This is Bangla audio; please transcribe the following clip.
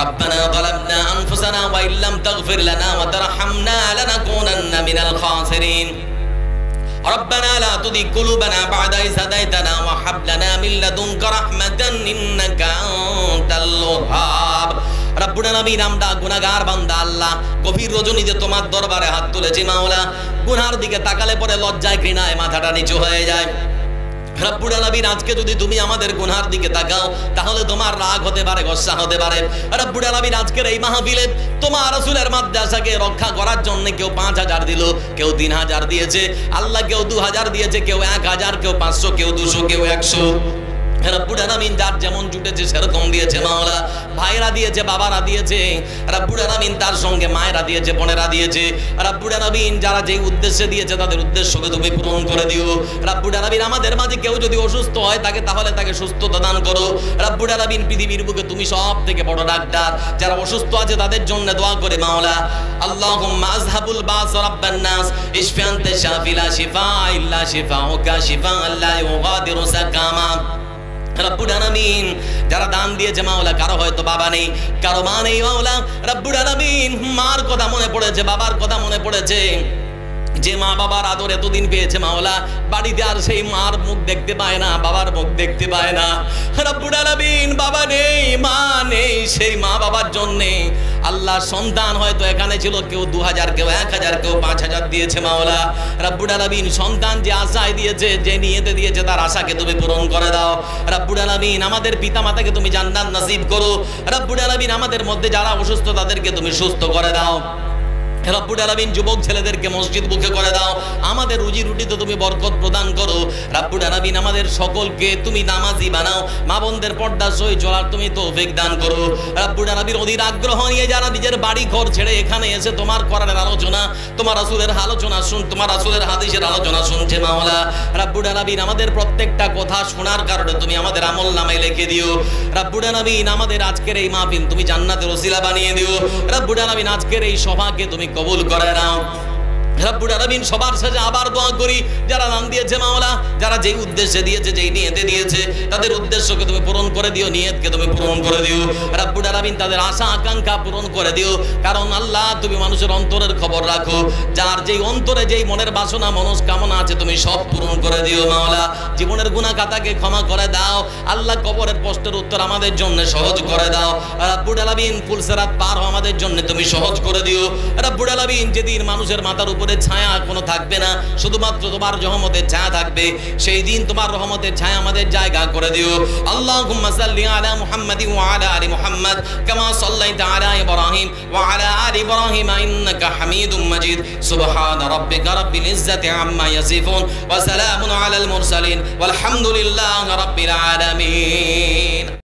ربنا ظلمنا أنفسنا وإن لم تغفر لنا وترحمنا لنكونن من الخاسرين ربنا لا تزغ قلوبنا بعد إذ هديتنا وهب لنا من لدنك رحمة إنك أنت الوهاب রব্বুল আলামিন আমরা গুনাহগার বান্দা আল্লাহ গভীর রজনীতে তোমার দরবারে হাত তুলেছি মাওলা গুনার দিকে তাকালে পরে লজ্জায় ঘৃণায় মাথাটা নিচু হয়ে যায় রব্বুল আলামিন আজকে যদি তুমি আমাদের গুনার দিকে তাকাও তাহলে তোমার রাগ হতে পারে গোসা হতে পারে রব্বুল আলামিন আজকের এই মাহফিলে তোমার রাসূলের মাদ্রাসাকে রক্ষা করার জন্য কেউ 5000 দিল কেউ 3000 দিয়েছে আল্লাহ কেউ 2000 দিয়েছে কেউ 1000 কেউ 500 কেউ 200 কেউ 100 রব্বুল আলামিন যার যেমন জুটেছে সেরকম দিয়েছে মাওলা ভাইরা দিয়েছে বাবারা দিয়েছে রব্বুল আলামিন তার সঙ্গে মায়েরা দিয়েছে বোনেরা দিয়েছে রব্বুল আলামিন যারা যেই উদ্দেশ্যে দিয়েছে তাদের উদ্দেশ্যকে তুমি পূরণ করে দিও রব্বুল আলামিন আমাদের মাঝে কেউ যদি অসুস্থ হয় তাহলে তাকে সুস্থতা দান করো রব্বুল আলামিন পৃথিবীর বুকে তুমি সবথেকে বড় ডাক্তার যারা অসুস্থ আছে তাদের জন্য দোয়া করে মাওলা আল্লাহুম্মা আযহাবুল বাস রাব্বান নাস ইশফি আনতা শাফি লা শিফা ইল্লা শিফাউকা শিফাআন লা ইউগাদিরু সাকামা রব্বুল আলামিন যারা দান দিয়েছে মাওলা কারো হয়তো বাবা নেই কারো মা নেই মাওলা রব্বুল আলামিন মার কথা মনে পড়েছে বাবার কথা মনে পড়েছে যে মা বাবার আদর এতদিন পেয়েছে মাওলা বাড়িতে আর সেই মার মুখ দেখতে পায় না বাবার মুখ দেখতে পায় না রব্বুল আলামিন বাবা নেই মা নেই সেই মা বাবার জন্য আল্লাহ সন্তান হয়তো এখানে ছিল কেউ 2000 কেউ 1000 কেউ 5000 দিয়েছে মাওলা রব্বুল আলামিন সন্তান যে আশায় দিয়েছে যে নিয়তে দিয়েছে তার আশাকে তুমি পূরণ করে দাও রব্বুল আলামিন আমাদের পিতামাতাকে তুমি জান্নাত নসিব করো রব্বুল আলামিন আমাদের মধ্যে যারা অসুস্থ তাদেরকে তুমি সুস্থ করে দাও রব্বুল আলামিন যুবক ছেলেদেরকে মসজিদ মুখে করে দাও আমাদের রুজি রুটিতে তুমি বরকত প্রদান করো রব্বুল আলামিন আমাদের সকলকে তুমি নামাজি বানাও মা বোনদের পর্দা সই চলার তুমি তৌফিক দান করো রব্বুল আলামিন অধীর আগ্রহ নিয়ে যারা নিজের বাড়ি ঘর ছেড়ে এখানে এসে তোমার কোরআনের আলোচনা তোমার রাসূলের আলোচনা তোমার রাসূলের হাদিসের আলোচনা শুনছে মাওলা রব্বুল আলামিন আমাদের প্রত্যেকটা কথা শোনার কারণে তুমি আমাদের আমলনামায় লিখে দিও রব্বুল আলামিন আমাদের আজকের এই মাহফিল তুমি জান্নাতের ওসিলা বানিয়ে দিও রব্বুল আলামিন আজকের এই সভাকে তুমি কবুল করে নাও রব্বুল আলামিন সবার সাথে আবার দোয়া করি যারা দান দিয়েছে মাওলা যারা যেই উদ্দেশ্যে দিয়েছে যেই নিয়তে দিয়েছে তাদের উদ্দেশ্যকে তুমি পূরণ করে দিও নিয়তকে তুমি পূরণ করে দিও রব্বুল আলামিন তাদের আশা আকাঙ্ক্ষা পূরণ করে দিও কারণ আল্লাহ তুমি মানুষের অন্তরের খবর রাখো যার যেই অন্তরে যেই মনের বাসনা মনস্কামনা আছে তুমি সব পূরণ করে দিও মাওলা জীবনের গুনাহ খাতাকে ক্ষমা করে দাও আল্লাহ কবরের প্রশ্নের উত্তর আমাদের জন্য সহজ করে দাও রব্বুল আলামিন ফুলসিরাত পার হওয়া আমাদের জন্য তুমি সহজ করে দিও রব্বুল আলামিন যেদিন মানুষের মাথার উপরে ছায়া কোনো থাকবে না শুধুমাত্র তোমার রহমতের ছায়া থাকবে সেই দিন তোমার রহমতের ছায়া আমাদের জায়গা করে দিও আল্লাহুম্মা সাল্লি আলা মুহাম্মাদিন ওয়া আলা আলি মুহাম্মাদ কামা সাল্লাইতা আলা ইব্রাহিম ওয়া আলা আলি ইব্রাহিম ইন্নাকা হামিদুম মাজিদ সুবহানা রাব্বিকা রাব্বিল ইজ্জাতি আম্মা ইয়াসিফুন ওয়া সালামুন আলাল মুরসালিন ওয়াল হামদুলিল্লাহি রাব্বিল আলামিন।